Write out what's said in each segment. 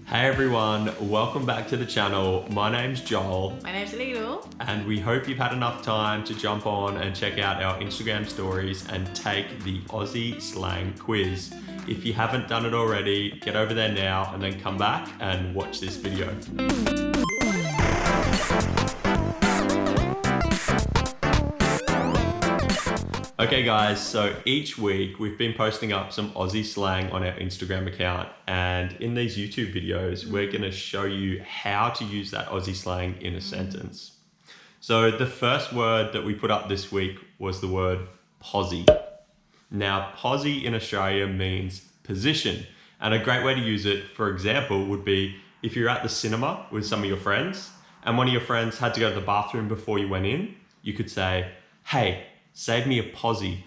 Hey everyone, welcome back to the channel. My name's Joel. My name's Lilu. And we hope you've had enough time to jump on and check out our Instagram stories and take the Aussie Slang quiz. If you haven't done it already, get over there now and then come back and watch this video. Okay guys, so each week we've been posting up some Aussie slang on our Instagram account, and in these YouTube videos we're going to show you how to use that Aussie slang in a sentence. So the first word that we put up this week was the word Posie. Now Posie in Australia means position, and a great way to use it, for example, would be if you're at the cinema with some of your friends and one of your friends had to go to the bathroom before you went in, you could say, "Hey, save me a posie,"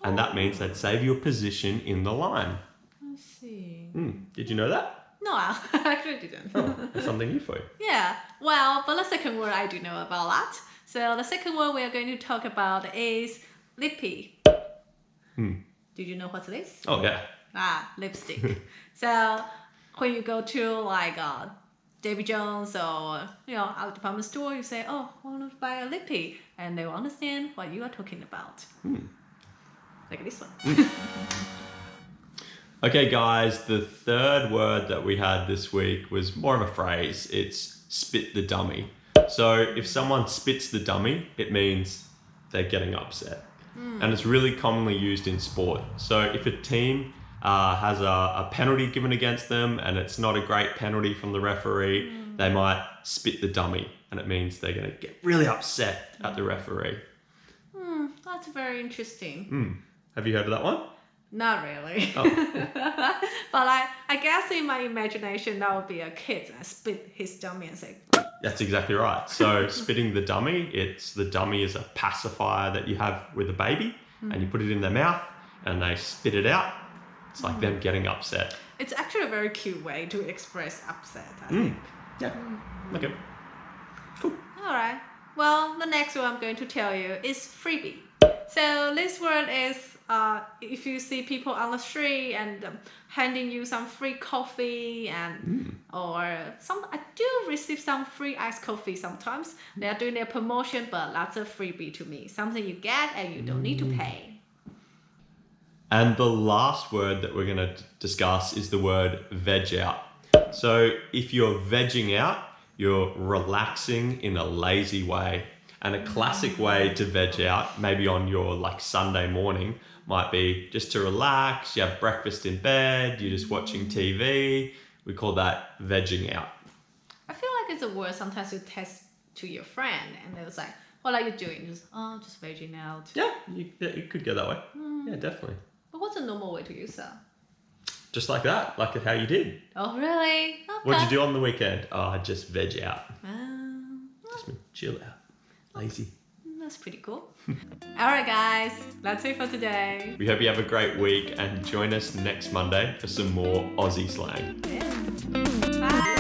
and that means they'd save you a position in the line. I see. Did you know that? No, I actually didn't. Oh, that's something new for you. Yeah, well, but the second word I do know about that. So the second word we are going to talk about is lippy. Did you know what's this? Oh yeah. Lipstick. So when you go to like David Jones or at the department store, you say, "Oh, I want to buy a lippy," and they will understand what you are talking about. Like this one. Okay guys, the third word that we had this week was more of a phrase. It's spit the dummy. So if someone spits the dummy, it means they're getting upset. And it's really commonly used in sport. So if a team has a penalty given against them and it's not a great penalty from the referee, they might spit the dummy, and it means they're going to get really upset at the referee. That's very interesting. Have you heard of that one? Not really. Oh. But I guess in my imagination that would be a kid and spit his dummy and say. That's exactly right. So spitting the dummy, the dummy is a pacifier that you have with a baby, and you put it in their mouth and they spit it out. It's like them getting upset. It's actually a very cute way to express upset, I think. Yeah. Okay. Cool. All right. Well, the next one I'm going to tell you is freebie. So this word is if you see people on the street and handing you some free coffee and I do receive some free iced coffee sometimes. They are doing their promotion, but that's a freebie to me. Something you get and you don't need to pay. And the last word that we're going to discuss is the word veg out. So if you're vegging out, you're relaxing in a lazy way. And a classic way to veg out, maybe on your Sunday morning, might be just to relax, you have breakfast in bed, you're just watching TV. We call that vegging out. I feel like it's a word sometimes you test to your friend and they was like, "What are you doing?" Just vegging out. Yeah, you could go that way. Yeah, definitely. But what's a normal way to use that? Just like that, like how you did. Oh, really? Okay. What'd you do on the weekend? Oh, just veg out. Just chill out. Lazy. That's pretty cool. Alright guys, that's it for today. We hope you have a great week and join us next Monday for some more Aussie slang. Yeah. Bye.